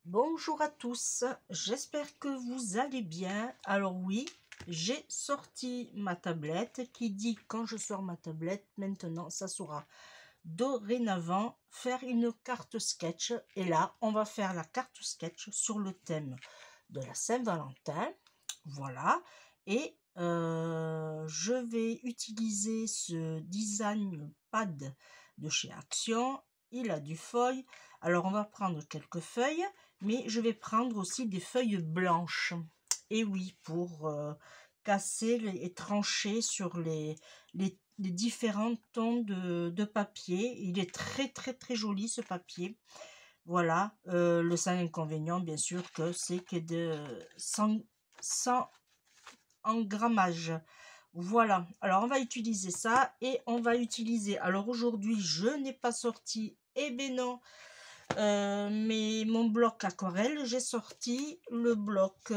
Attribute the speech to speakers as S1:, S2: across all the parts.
S1: Bonjour à tous, j'espère que vous allez bien. Alors oui, j'ai sorti ma tablette qui dit quand je sors ma tablette, maintenant ça sera dorénavant faire une carte sketch. Et là, on va faire la carte sketch sur le thème de la Saint-Valentin. Voilà. Et je vais utiliser ce design pad de chez Action. Il a du foil. Alors on va prendre quelques feuilles, mais je vais prendre aussi des feuilles blanches. Et oui, pour casser et trancher sur les différents tons de papier. Il est très joli ce papier. Voilà, le seul inconvénient bien sûr que c'est que de 100 en grammage. Voilà, alors on va utiliser ça et on va utiliser, alors aujourd'hui je n'ai pas sorti, eh ben non, mais mon bloc aquarelle, j'ai sorti le bloc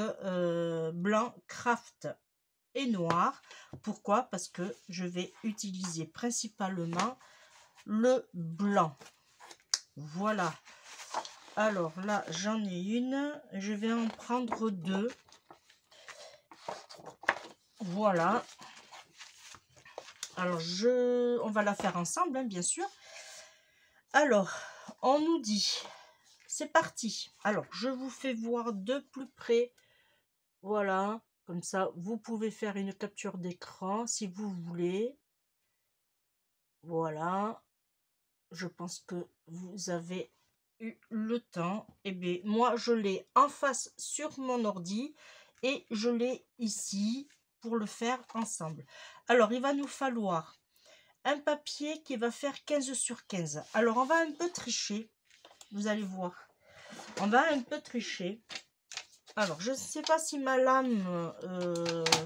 S1: blanc craft et noir. Pourquoi? Parce que je vais utiliser principalement le blanc. Voilà, alors là j'en ai une, je vais en prendre deux. Voilà, alors on va la faire ensemble, hein, bien sûr. Alors on nous dit, c'est parti. Alors je vous fais voir de plus près. Voilà, comme ça vous pouvez faire une capture d'écran si vous voulez. Voilà, je pense que vous avez eu le temps. Et bien moi je l'ai en face sur mon ordi et je l'ai ici pour le faire ensemble. Alors il va nous falloir un papier qui va faire 15 sur 15. Alors on va un peu tricher, vous allez voir, on va un peu tricher. Alors je ne sais pas si ma lame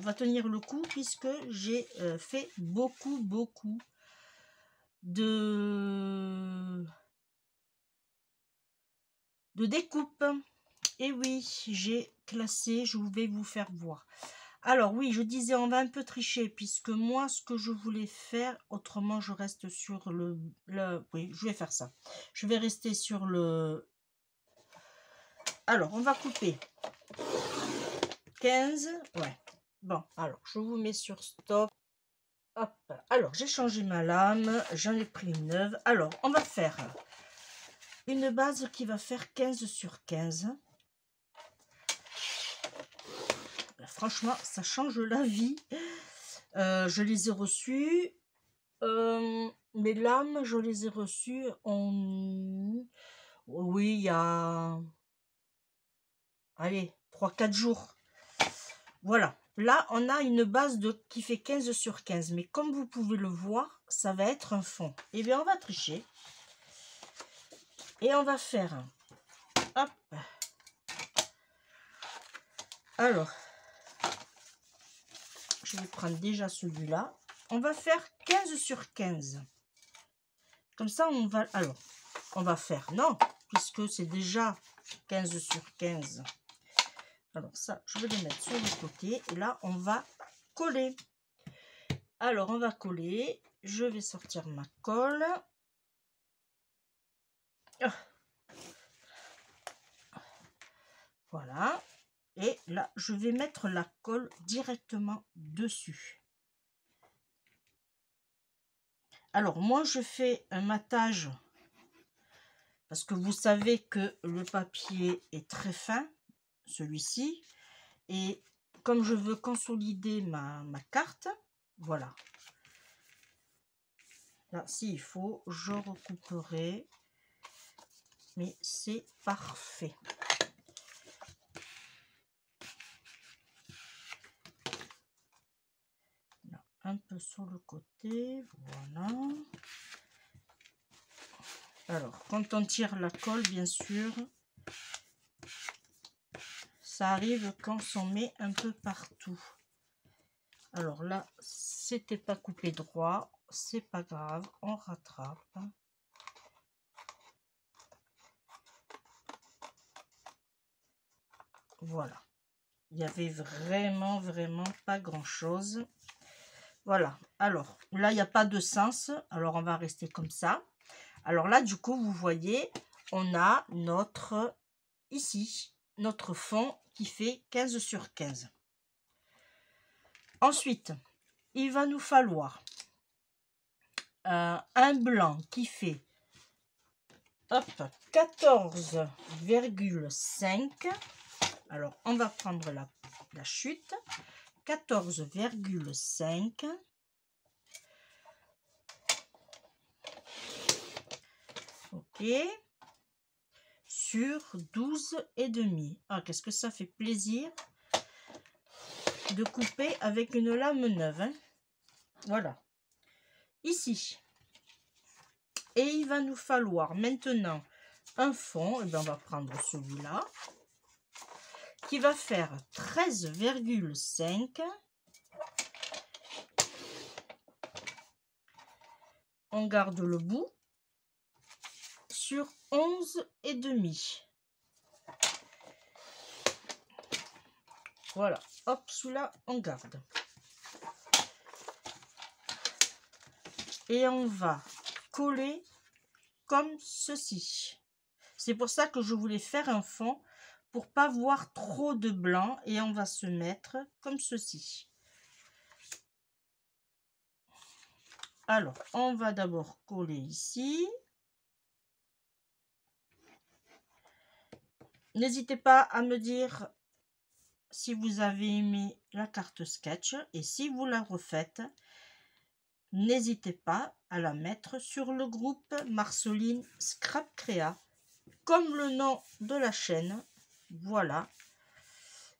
S1: va tenir le coup, puisque j'ai fait beaucoup de découpe. Et oui, j'ai classé, je vais vous faire voir. Alors oui, je disais on va un peu tricher, puisque moi ce que je voulais faire, autrement je reste sur oui, je vais faire ça. Je vais rester sur le... Alors on va couper 15, ouais. Bon, alors je vous mets sur stop. Hop, alors j'ai changé ma lame, j'en ai pris une neuve. Alors on va faire une base qui va faire 15 sur 15. Franchement, ça change la vie. Je les ai reçus. Mes lames, je les ai reçues oui, il y a... Allez, 3-4 jours. Voilà. Là, on a une base qui fait 15 sur 15. Mais comme vous pouvez le voir, ça va être un fond. Eh bien, on va tricher. Et on va faire... Hop. Alors, je vais prendre déjà celui-là. On va faire 15 sur 15. Comme ça, on va... Alors, on va faire... Non, puisque c'est déjà 15 sur 15. Alors ça, je vais le mettre sur le côté. Et là, on va coller. Alors, on va coller. Je vais sortir ma colle. Voilà. Et là, je vais mettre la colle directement dessus. Alors, moi, je fais un matage. Parce que vous savez que le papier est très fin, celui-ci. Et comme je veux consolider ma carte, voilà. Là, s'il faut, je recouperai. Mais c'est parfait. Là, un peu sur le côté, voilà. Alors, quand on tire la colle, bien sûr, ça arrive quand on met un peu partout. Alors là, c'était pas coupé droit, c'est pas grave, on rattrape. Voilà. Il y avait vraiment pas grand chose. Voilà. Alors là, il n'y a pas de sens. Alors on va rester comme ça. Alors là, du coup, vous voyez, on a notre ici notre fond qui fait 15 sur 15. Ensuite, il va nous falloir un blanc qui fait 14,5. Alors, on va prendre la chute. 14,5. Ok. Sur 12,5. Ah, qu'est-ce que ça fait plaisir de couper avec une lame neuve. Hein. Voilà. Ici. Et il va nous falloir maintenant un fond. Et bien, on va prendre celui-là. Qui va faire 13,5. On garde le bout sur 11,5. Voilà, hop, celui-là, on garde. Et on va coller comme ceci. C'est pour ça que je voulais faire un fond pour pas voir trop de blanc. Et on va se mettre comme ceci. Alors, on va d'abord coller ici. N'hésitez pas à me dire si vous avez aimé la carte sketch. Et si vous la refaites, n'hésitez pas à la mettre sur le groupe Marceline Scrap Créa. Comme le nom de la chaîne. Voilà.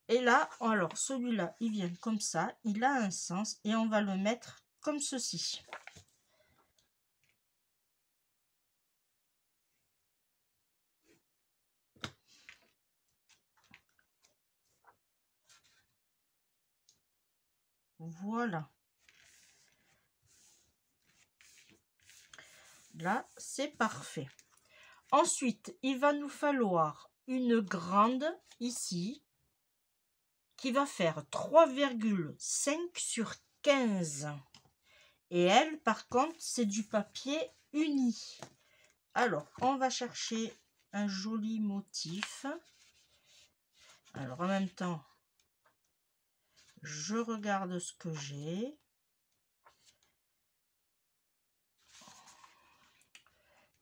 S1: Et là, alors celui-là, il vient comme ça. Il a un sens. Et on va le mettre comme ceci. Voilà. Là, c'est parfait. Ensuite, il va nous falloir une grande ici qui va faire 3,5 sur 15. Et elle, par contre, c'est du papier uni. Alors, on va chercher un joli motif. Alors, en même temps, je regarde ce que j'ai.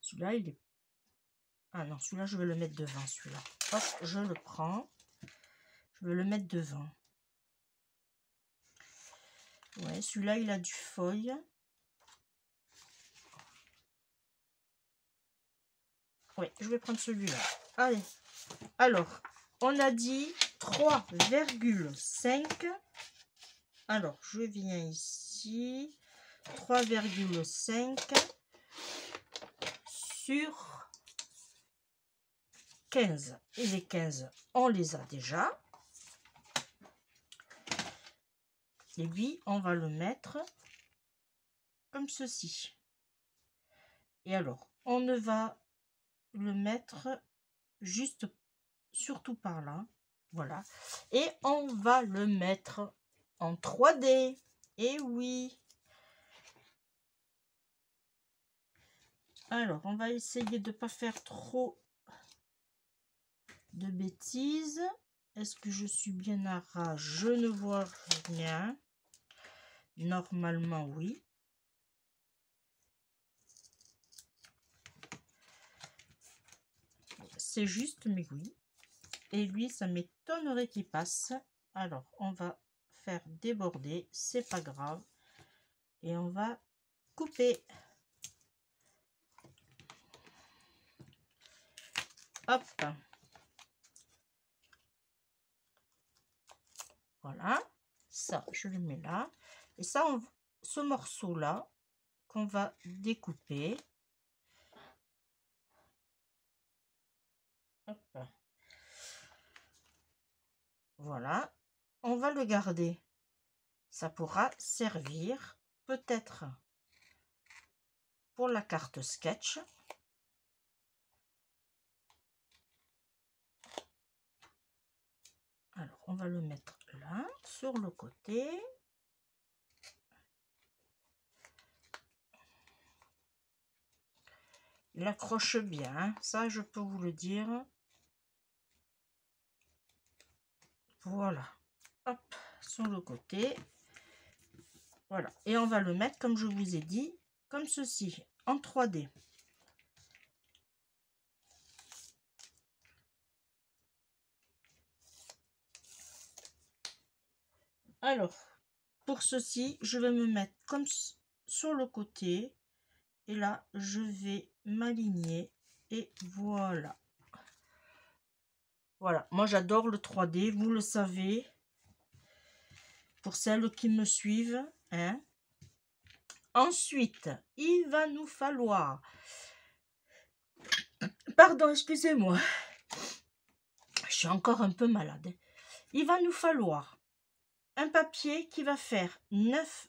S1: Celui-là, il est... Ah non, celui-là, je vais le mettre devant, celui-là. Hop, je le prends. Je vais le mettre devant. Ouais, celui-là, il a du feuille. Oui, je vais prendre celui-là. Allez. Alors, on a dit 3,5. Alors, je viens ici. 3,5 sur 15. Et les 15, on les a déjà. Et lui, on va le mettre comme ceci. Et alors, on ne va le mettre juste surtout par là. Voilà. Et on va le mettre en 3D. Et oui. Alors, on va essayer de ne pas faire trop de bêtises. Est-ce que je suis bien à ras? Je ne vois rien. Normalement, oui. C'est juste, mais oui. Et lui, ça m'étonnerait qu'il passe. Alors, on va faire déborder. C'est pas grave. Et on va couper. Hop. Voilà. Ça, je le mets là. Et ça, ce morceau-là, qu'on va découper. Hop. Voilà. On va le garder. Ça pourra servir peut-être pour la carte sketch. Alors, on va le mettre là, sur le côté. Il accroche bien, ça je peux vous le dire. Voilà. Hop, sur le côté. Voilà. Et on va le mettre, comme je vous ai dit, comme ceci, en 3D. Alors, pour ceci, je vais me mettre comme sur le côté. Et là, je vais m'aligner. Et voilà. Voilà. Moi, j'adore le 3D. Vous le savez. Pour celles qui me suivent. Hein. Ensuite, il va nous falloir... Pardon, excusez-moi. Je suis encore un peu malade. Il va nous falloir un papier qui va faire 9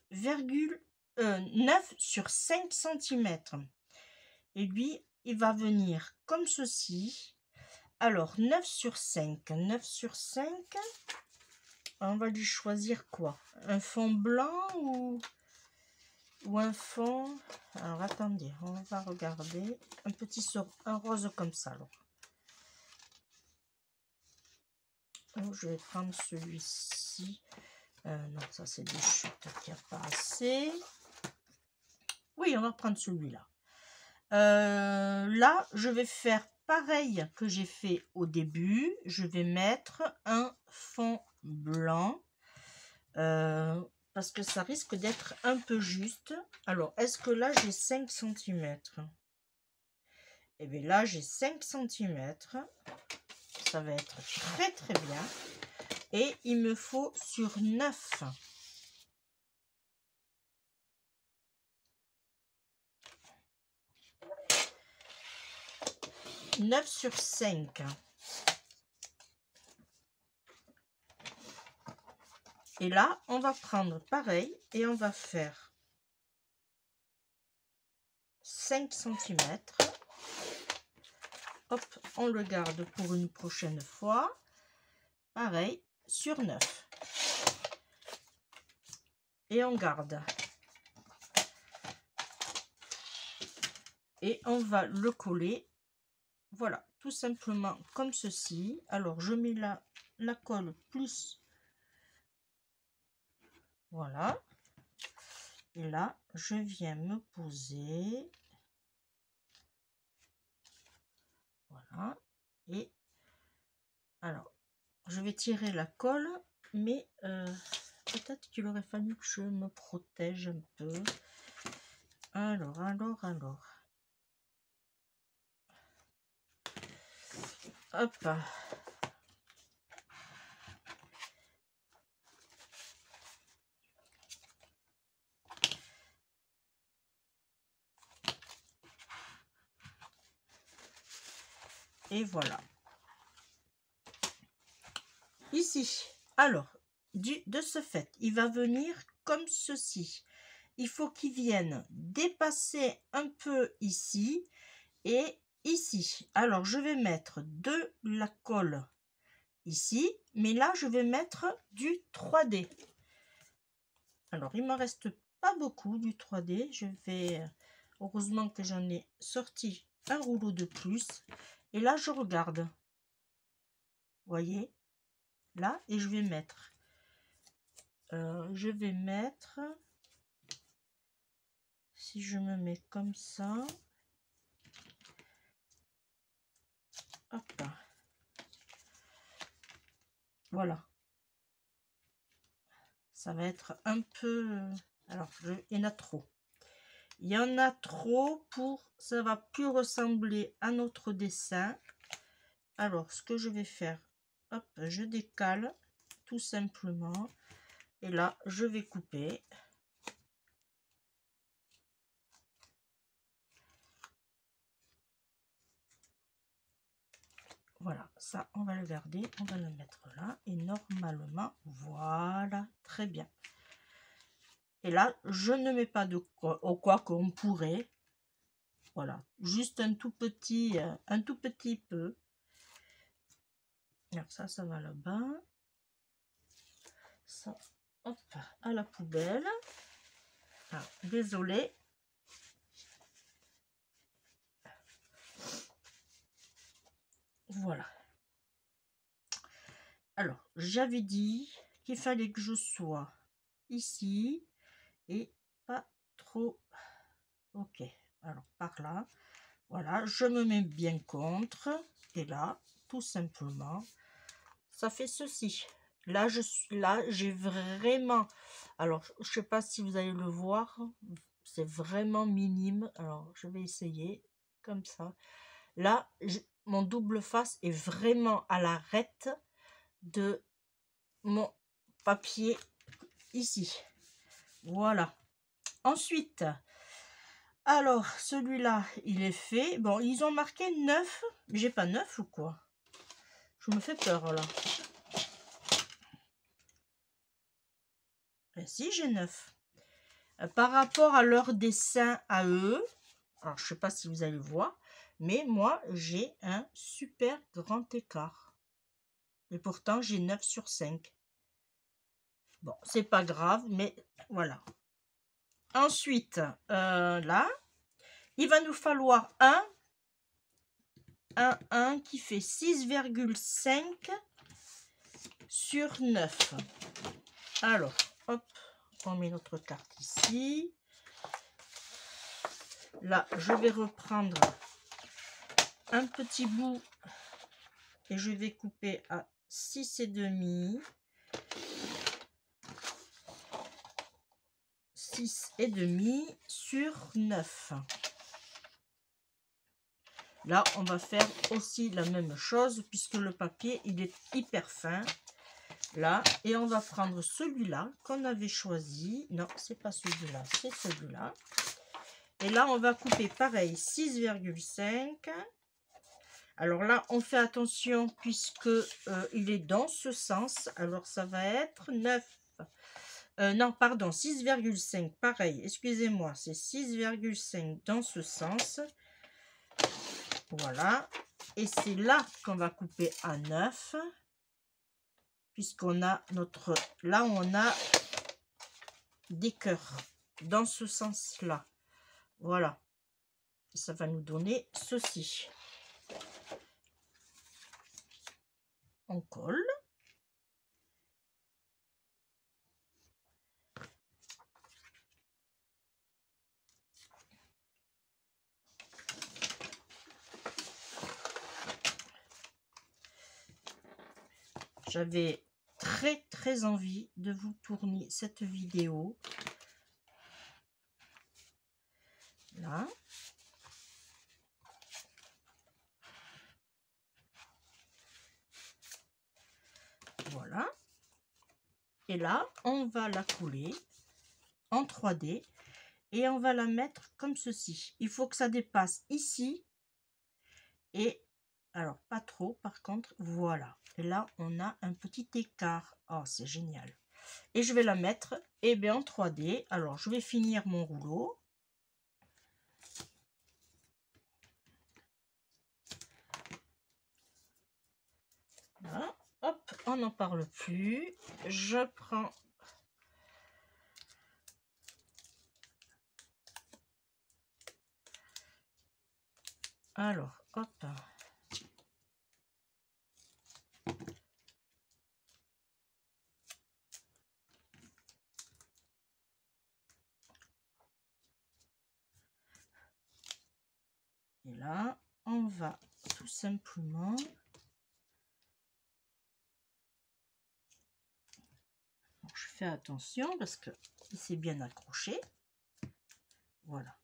S1: sur 5 cm. Et lui, il va venir comme ceci. Alors, 9 sur 5. 9 sur 5. On va lui choisir quoi? Un fond blanc ou un fond... Alors, attendez, on va regarder. Un petit un rose comme ça, alors. Donc, je vais prendre celui-ci. Non, ça c'est des chutes qui a pas assez. Oui, on va prendre celui-là. Là, je vais faire pareil que j'ai fait au début. Je vais mettre un fond blanc. Parce que ça risque d'être un peu juste. Alors, est-ce que là, j'ai 5 cm? Et bien là, j'ai 5 cm. Ça va être très très bien. Et il me faut sur 9. 9 sur 5. Et là, on va prendre pareil et on va faire 5 cm. Hop, on le garde pour une prochaine fois. Pareil, sur 9. Et on garde. Et on va le coller. Voilà, tout simplement comme ceci. Alors, je mets la colle plus. Voilà. Et là, je viens me poser. Voilà. Et alors, je vais tirer la colle, mais peut-être qu'il aurait fallu que je me protège un peu. Alors. Hop. Et voilà. Ici, alors, de ce fait, il va venir comme ceci. Il faut qu'il vienne dépasser un peu ici et ici. Alors, je vais mettre de la colle ici, mais là, je vais mettre du 3D. Alors, il me reste pas beaucoup du 3D. Je vais... Heureusement que j'en ai sorti un rouleau de plus. Et là, je regarde. Voyez là, et je vais mettre si je me mets comme ça, hop, voilà, ça va être un peu, alors il y en a trop pour, ça va plus ressembler à notre dessin. Alors ce que je vais faire, hop, je décale tout simplement et là je vais couper. Voilà, ça on va le garder, on va le mettre là et normalement, voilà, très bien. Et là, je ne mets pas de quoi qu'on pourrait. Voilà, juste un tout petit peu. Alors ça va là-bas. Ça, hop, à la poubelle. Ah, désolé. Voilà. Alors, j'avais dit qu'il fallait que je sois ici et pas trop. Ok, alors par là, voilà, je me mets bien contre et là, tout simplement, ça fait ceci. Là, je suis là, j'ai vraiment. Alors, je sais pas si vous allez le voir, c'est vraiment minime. Alors, je vais essayer comme ça. Là, mon double face est vraiment à l'arête de mon papier ici. Voilà. Ensuite, alors celui-là, il est fait. Bon, ils ont marqué 9. Mais j'ai pas 9 ou quoi? Je me fais peur là. Ben, si, j'ai 9. Par rapport à leur dessin à eux, alors je sais pas si vous allez voir, mais moi j'ai un super grand écart. Et pourtant j'ai 9 sur 5. Bon, c'est pas grave, mais voilà. Ensuite, là, il va nous falloir un qui fait 6,5 sur 9. Alors, hop, on met notre carte ici. Là, je vais reprendre un petit bout et je vais couper à 6,5. 6,5 sur 9. Là, on va faire aussi la même chose puisque le papier, il est hyper fin. Là, et on va prendre celui-là qu'on avait choisi. Non, c'est pas celui-là, c'est celui-là. Et là, on va couper pareil, 6,5. Alors là, on fait attention puisque il est dans ce sens. Alors, ça va être 9. Non, pardon, 6,5. Pareil, excusez-moi, c'est 6,5 dans ce sens. Voilà. Et c'est là qu'on va couper à 9. Puisqu'on a notre... Là, on a des cœurs dans ce sens-là. Voilà. Ça va nous donner ceci. On colle. J'avais très envie de vous tourner cette vidéo. Là. Voilà. Et là, on va la couler en 3D et on va la mettre comme ceci. Il faut que ça dépasse ici et alors pas trop par contre, voilà. Et là, on a un petit écart. Oh, c'est génial. Et je vais la mettre en 3D. Alors, je vais finir mon rouleau. Là, hop, on n'en parle plus. Je prends alors, hop. Et là, on va tout simplement je fais attention parce que c'est bien accroché. Voilà.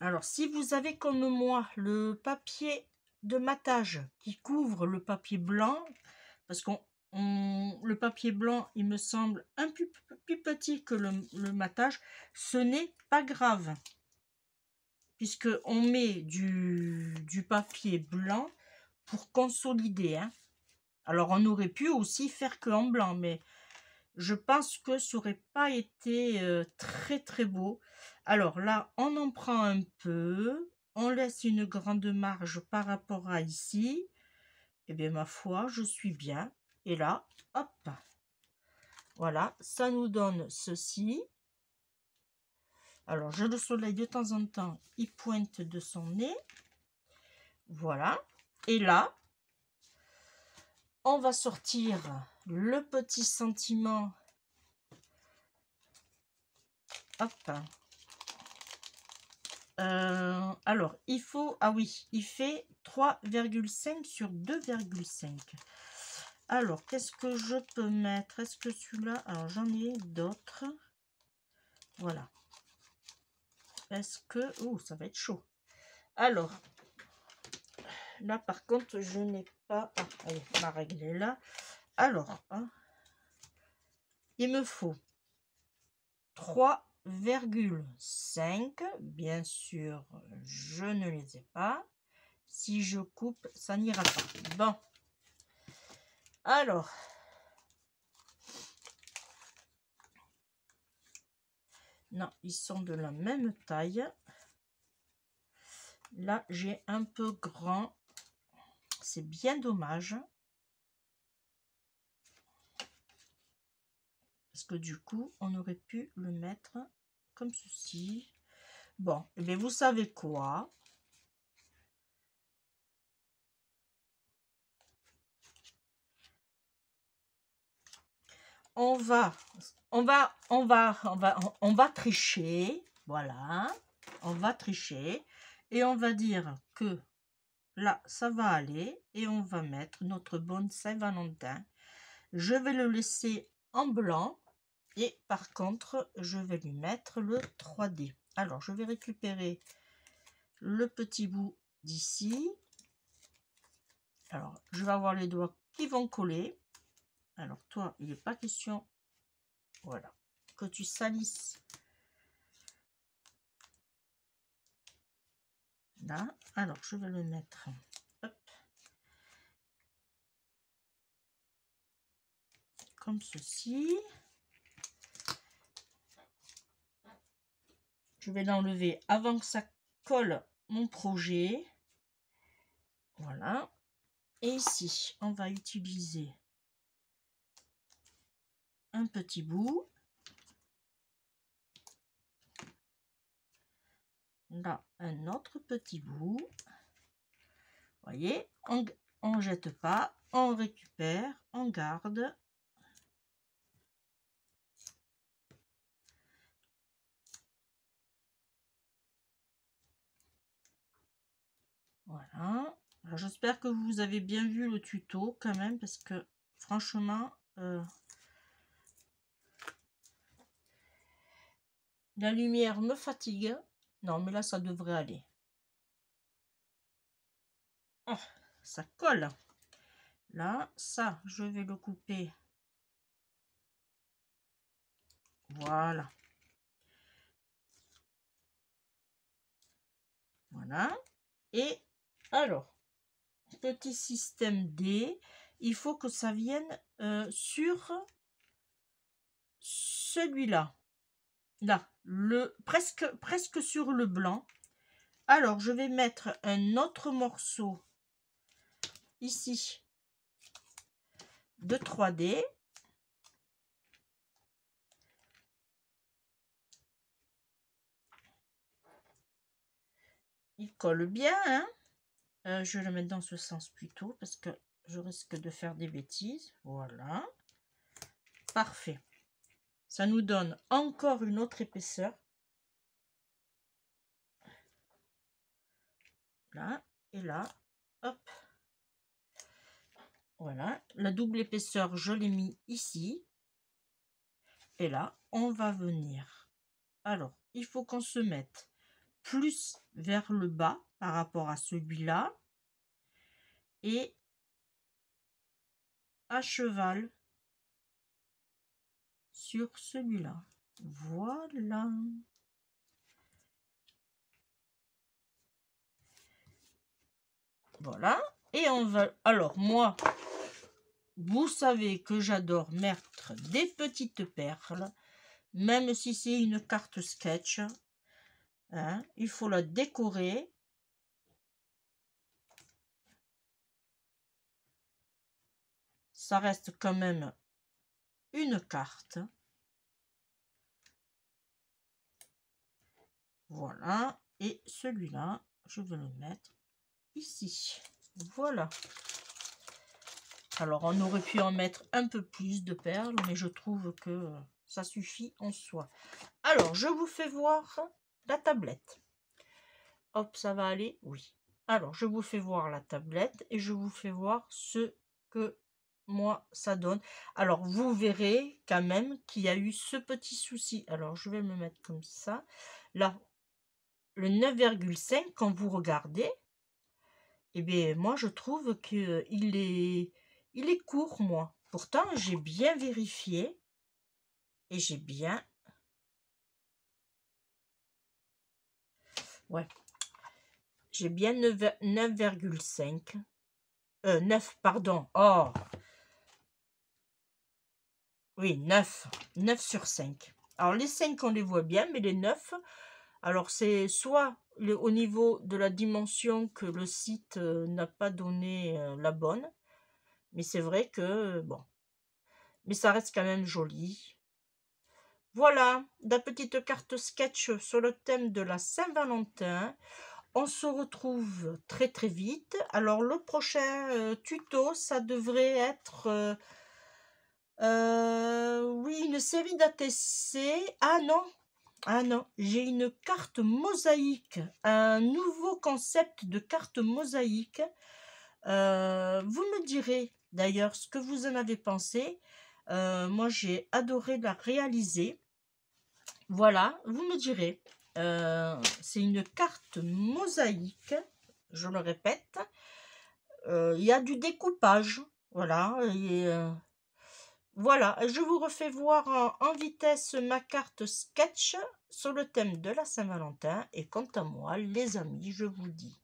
S1: Alors, si vous avez comme moi le papier de matage qui couvre le papier blanc, parce que le papier blanc, il me semble un peu plus petit que le matage, ce n'est pas grave. Puisque on met du papier blanc pour consolider. Hein. Alors, on aurait pu aussi faire que en blanc, mais je pense que ça n'aurait pas été très beau. Alors là, on en prend un peu. On laisse une grande marge par rapport à ici. Et bien, ma foi, je suis bien. Et là, hop. Voilà, ça nous donne ceci. Alors, je le soleil de temps en temps, il pointe de son nez. Voilà. Et là, on va sortir le petit sentiment. Hop. Alors, il faut... Ah oui, il fait 3,5 sur 2,5. Alors, qu'est-ce que je peux mettre? Est-ce que celui-là... Alors, j'en ai d'autres. Voilà. Est-ce que... Oh, ça va être chaud. Alors, là, par contre, je n'ai pas... Ah, allez, ma règle est là. Alors, hein, il me faut 3,5. Bien sûr, je ne les ai pas. Si je coupe, ça n'ira pas. Bon. Alors, non, ils sont de la même taille. Là, j'ai un peu grand. C'est bien dommage. Parce que du coup, on aurait pu le mettre comme ceci. Bon, mais vous savez quoi? On va tricher. Voilà. On va tricher. Et on va dire que là, ça va aller. Et on va mettre notre bonne Saint-Valentin. Je vais le laisser en blanc. Et par contre, je vais lui mettre le 3D. Alors, je vais récupérer le petit bout d'ici. Alors, je vais avoir les doigts qui vont coller. Alors, toi, il n'est pas question, voilà, que tu salisses. Là, alors, je vais le mettre. Hop. Comme ceci. Je vais l'enlever avant que ça colle mon projet. Voilà. Et ici, on va utiliser un petit bout. Là, un autre petit bout. Voyez, on jette pas, on récupère, on garde. Voilà. J'espère que vous avez bien vu le tuto quand même, parce que franchement, la lumière me fatigue. Non, mais là, ça devrait aller. Oh, ça colle. Là, ça, je vais le couper. Voilà. Voilà. Et alors, petit système D, il faut que ça vienne sur celui-là. Là, presque sur le blanc. Alors, je vais mettre un autre morceau ici de 3D. Il colle bien, hein. Je vais le mettre dans ce sens plutôt parce que je risque de faire des bêtises. Voilà. Parfait. Ça nous donne encore une autre épaisseur. Là et là. Hop. Voilà. La double épaisseur, je l'ai mis ici. Et là, on va venir. Alors, il faut qu'on se mette plus vers le bas par rapport à celui-là. Et à cheval sur celui-là. Voilà. Voilà. Et on va... Alors, moi, vous savez que j'adore mettre des petites perles. Même si c'est une carte sketch. Hein, il faut la décorer. Ça reste quand même une carte. Voilà. Et celui-là, je vais le mettre ici. Voilà. Alors, on aurait pu en mettre un peu plus de perles, mais je trouve que ça suffit en soi. Alors, je vous fais voir la tablette. Hop, ça va aller? Oui. Alors, je vous fais voir la tablette et je vous fais voir ce que moi, ça donne. Alors, vous verrez quand même qu'il y a eu ce petit souci. Alors, je vais me mettre comme ça. Là, le 9,5, quand vous regardez, eh bien, moi, je trouve qu'il est court, moi. Pourtant, j'ai bien vérifié et j'ai bien... Ouais, j'ai bien 9,5. 9, pardon. Oh, oui, 9. 9 sur 5. Alors, les 5, on les voit bien, mais les 9, alors c'est soit au niveau de la dimension que le site n'a pas donné la bonne, mais c'est vrai que, bon, mais ça reste quand même joli. Voilà, la petite carte sketch sur le thème de la Saint-Valentin. On se retrouve très très vite. Alors le prochain tuto, ça devrait être... oui, une série d'ATC. Ah non, j'ai une carte mosaïque, un nouveau concept de carte mosaïque. Vous me direz d'ailleurs ce que vous en avez pensé. Moi, j'ai adoré la réaliser. Voilà, vous me direz. C'est une carte mosaïque, je le répète. Il y a du découpage. Voilà, et, voilà, je vous refais voir en vitesse ma carte sketch sur le thème de la Saint-Valentin. Et quant à moi, les amis, je vous dis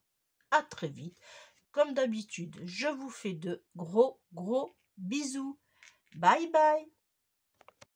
S1: à très vite. Comme d'habitude, je vous fais de gros bisous. Bye bye.